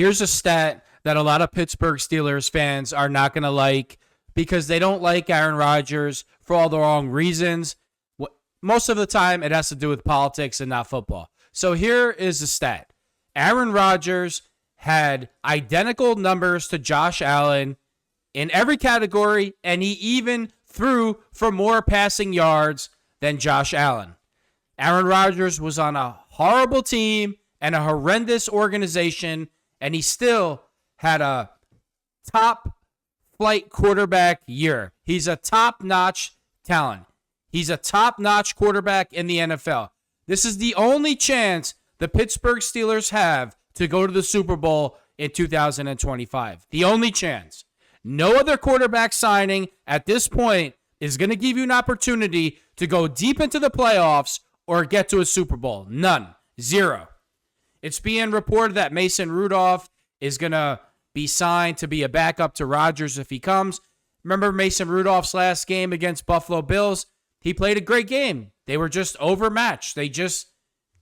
Here's a stat that a lot of Pittsburgh Steelers fans are not going to like because they don't like Aaron Rodgers for all the wrong reasons. Most of the time, it has to do with politics and not football. So here is the stat. Aaron Rodgers had identical numbers to Josh Allen in every category, and he even threw for more passing yards than Josh Allen. Aaron Rodgers was on a horrible team and a horrendous organization, and he still had a top-flight quarterback year. He's a top-notch talent. He's a top-notch quarterback in the NFL. This is the only chance the Pittsburgh Steelers have to go to the Super Bowl in 2025. The only chance. No other quarterback signing at this point is going to give you an opportunity to go deep into the playoffs or get to a Super Bowl. None. Zero. It's being reported that Mason Rudolph is going to be signed to be a backup to Rodgers if he comes. Remember Mason Rudolph's last game against Buffalo Bills? He played a great game. They were just overmatched. They just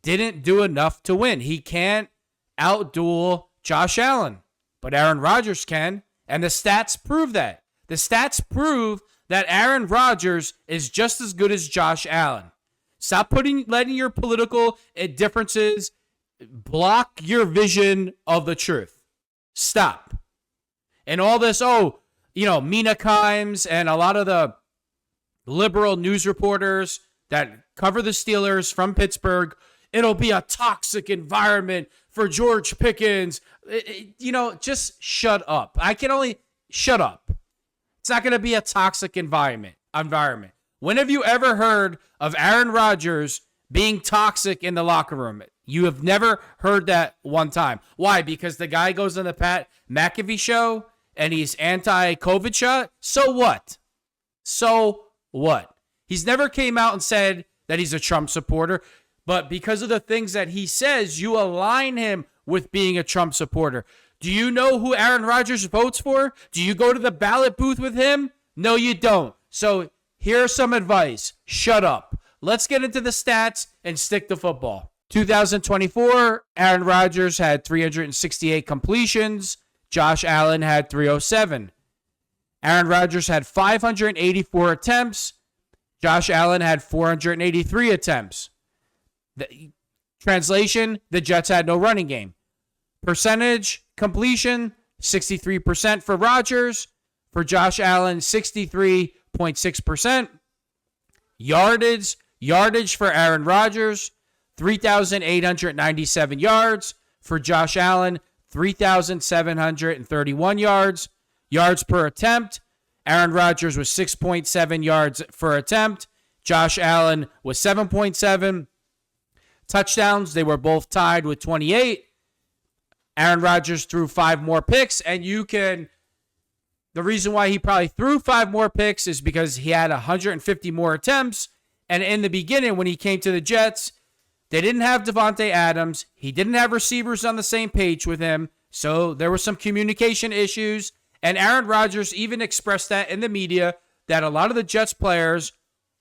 didn't do enough to win. He can't outduel Josh Allen, but Aaron Rodgers can, and the stats prove that. The stats prove that Aaron Rodgers is just as good as Josh Allen. Stop letting your political differences block your vision of the truth. Stop. And all this, Mina Kimes and a lot of the liberal news reporters that cover the Steelers from Pittsburgh, it'll be a toxic environment for George Pickens. Just shut up. Shut up. It's not going to be a toxic environment. When have you ever heard of Aaron Rodgers being toxic in the locker room? You have never heard that one time. Why? Because the guy goes on the Pat McAfee show and he's anti-COVID shot? So what? So what? He's never came out and said that he's a Trump supporter, but because of the things that he says, you align him with being a Trump supporter. Do you know who Aaron Rodgers votes for? Do you go to the ballot booth with him? No, you don't. So here's some advice. Shut up. Let's get into the stats and stick to football. 2024, Aaron Rodgers had 368 completions. Josh Allen had 307. Aaron Rodgers had 584 attempts. Josh Allen had 483 attempts. Translation, the Jets had no running game. Percentage completion, 63% for Rodgers. For Josh Allen, 63.6%. Yardage for Aaron Rodgers, 3,897 yards. For Josh Allen, 3,731 yards. Yards per attempt, Aaron Rodgers was 6.7 yards per attempt. Josh Allen was 7.7. Touchdowns, they were both tied with 28. Aaron Rodgers threw 5 more picks, and the reason why he probably threw 5 more picks is because he had 150 more attempts. And in the beginning, when he came to the Jets, they didn't have Devontae Adams. He didn't have receivers on the same page with him. So there were some communication issues. And Aaron Rodgers even expressed that in the media that a lot of the Jets players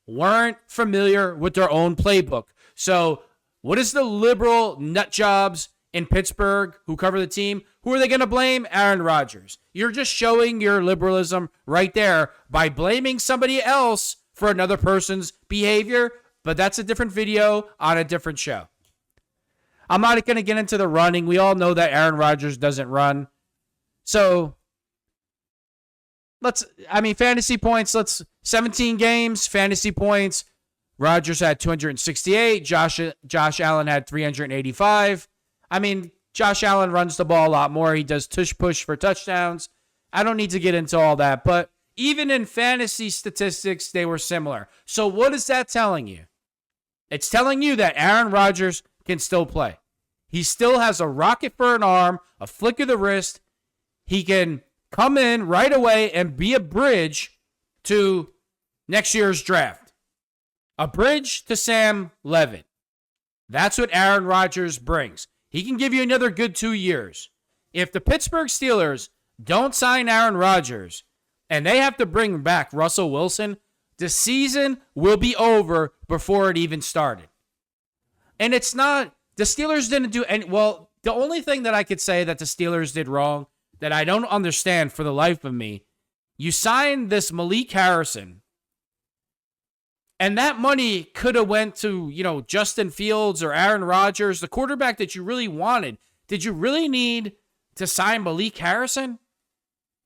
weren't familiar with their own playbook. So what is the liberal nut jobs in Pittsburgh who cover the team? Who are they going to blame? Aaron Rodgers. You're just showing your liberalism right there by blaming somebody else for another person's behavior. But that's a different video on a different show. I'm not going to get into the running. We all know that Aaron Rodgers doesn't run. So fantasy points, 17 games, fantasy points. Rodgers had 268. Josh Allen had 385. Josh Allen runs the ball a lot more. He does tush-push for touchdowns. I don't need to get into all that, but even in fantasy statistics, they were similar. So what is that telling you? It's telling you that Aaron Rodgers can still play. He still has a rocket for an arm, a flick of the wrist. He can come in right away and be a bridge to next year's draft. A bridge to Sam Levitt. That's what Aaron Rodgers brings. He can give you another good 2 years. If the Pittsburgh Steelers don't sign Aaron Rodgers and they have to bring back Russell Wilson, the season will be over before it even started. And it's not, the Steelers didn't do any, the The only thing that I could say that the Steelers did wrong that I don't understand for the life of me, you signed this Malik Harrison, and that money could have went to, Justin Fields or Aaron Rodgers, the quarterback that you really wanted. Did you really need to sign Malik Harrison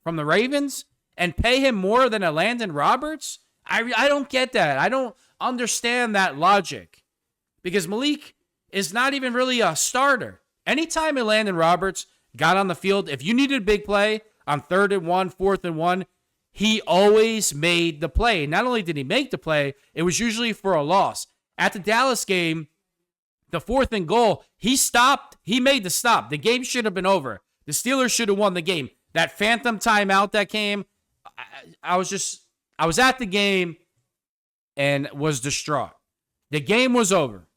from the Ravens and pay him more than Elandon Roberts? I don't get that. I don't understand that logic because Malik is not even really a starter. Anytime Elandon Roberts got on the field, if you needed a big play on 3rd and 1, 4th and 1, he always made the play. Not only did he make the play, it was usually for a loss. At the Dallas game, the 4th and goal, he stopped. He made the stop. The game should have been over. The Steelers should have won the game. That phantom timeout that came, I was at the game and was distraught. The game was over.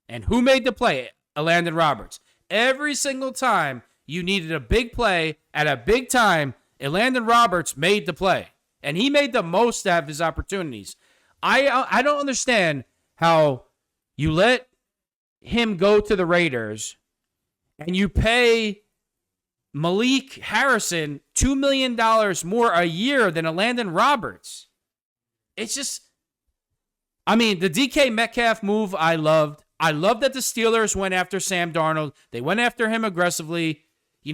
And who made the play? Elandon Roberts. Every single time you needed a big play at a big time, Elandon Roberts made the play. And he made the most out of his opportunities. I don't understand how you let him go to the Raiders and you pay Malik Harrison $2 million more a year than Elandon Roberts. It's just, the DK Metcalf move I loved. I love that the Steelers went after Sam Darnold. They went after him aggressively.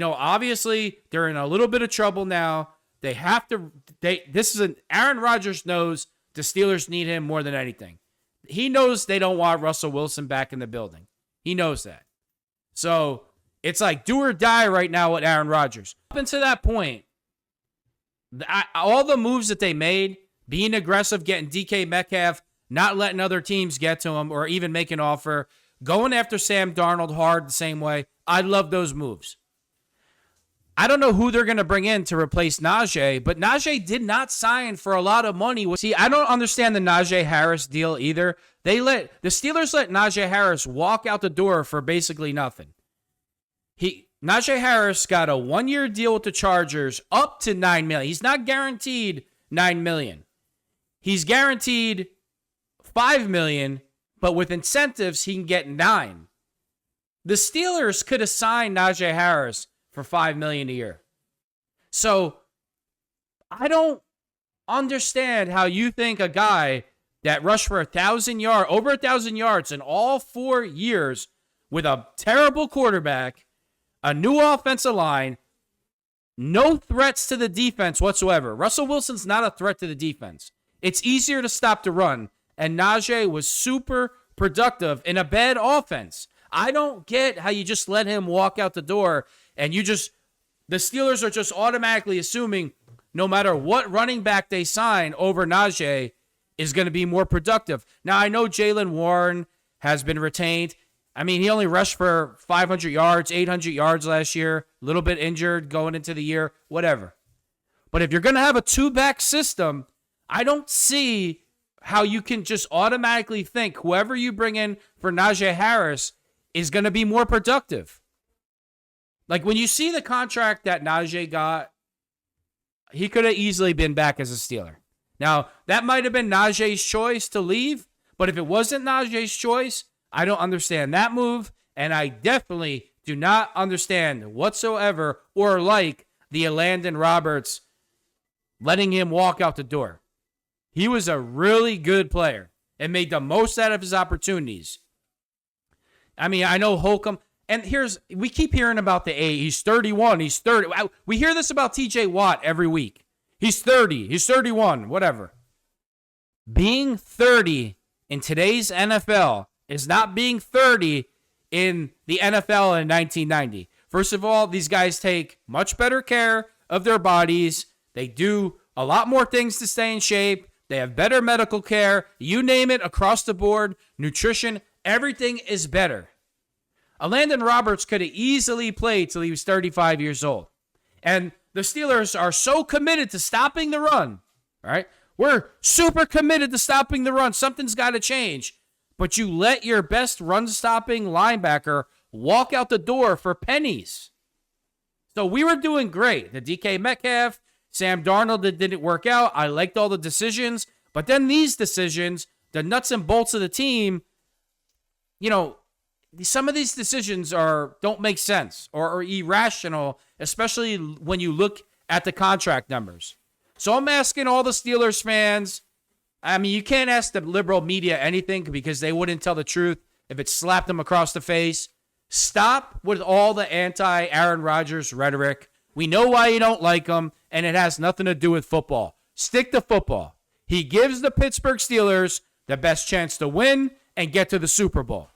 Obviously, they're in a little bit of trouble now. They have to, Aaron Rodgers knows the Steelers need him more than anything. He knows they don't want Russell Wilson back in the building. He knows that. So, it's like do or die right now with Aaron Rodgers. Up until that point, all the moves that they made, being aggressive, getting DK Metcalf, not letting other teams get to him or even make an offer, going after Sam Darnold hard the same way, I love those moves. I don't know who they're going to bring in to replace Najee, but Najee did not sign for a lot of money. See, I don't understand the Najee Harris deal either. The Steelers let Najee Harris walk out the door for basically nothing. Najee Harris got a 1-year deal with the Chargers up to $9 million. He's not guaranteed $9 million. He's guaranteed $5 million, but with incentives, he can get $9 million. The Steelers could have signed Najee Harris for $5 million a year. So I don't understand how you think a guy that rushed for over 1,000 yards in all 4 years with a terrible quarterback, a new offensive line, no threats to the defense whatsoever. Russell Wilson's not a threat to the defense. It's easier to stop the run, and Najee was super productive in a bad offense. I don't get how you just let him walk out the door and the Steelers are just automatically assuming no matter what running back they sign over Najee is going to be more productive. Now, I know Jaylen Warren has been retained. He only rushed for 500 yards, 800 yards last year, a little bit injured going into the year, whatever. But if you're going to have a two-back system, I don't see how you can just automatically think whoever you bring in for Najee Harris is going to be more productive. Like when you see the contract that Najee got, he could have easily been back as a Steeler. Now, that might have been Najee's choice to leave, but if it wasn't Najee's choice, I don't understand that move, and I definitely do not understand whatsoever or like the Elandon Roberts letting him walk out the door. He was a really good player and made the most out of his opportunities. I know Holcomb, and we keep hearing about the age. He's 31, he's 30. We hear this about TJ Watt every week. He's 30, he's 31, whatever. Being 30 in today's NFL is not being 30 in the NFL in 1990. First of all, these guys take much better care of their bodies. They do a lot more things to stay in shape. They have better medical care. You name it, across the board, nutrition, everything is better. Elandon Roberts could have easily played till he was 35 years old. And the Steelers are so committed to stopping the run. All right? We're super committed to stopping the run. Something's got to change. But you let your best run-stopping linebacker walk out the door for pennies. So we were doing great. The DK Metcalf, Sam Darnold, that didn't work out. I liked all the decisions. But then these decisions, the nuts and bolts of the team, some of these decisions don't make sense or are irrational, especially when you look at the contract numbers. So I'm asking all the Steelers fans. I mean, you can't ask the liberal media anything because they wouldn't tell the truth if it slapped them across the face. Stop with all the anti-Aaron Rodgers rhetoric. We know why you don't like him, and it has nothing to do with football. Stick to football. He gives the Pittsburgh Steelers the best chance to win and get to the Super Bowl.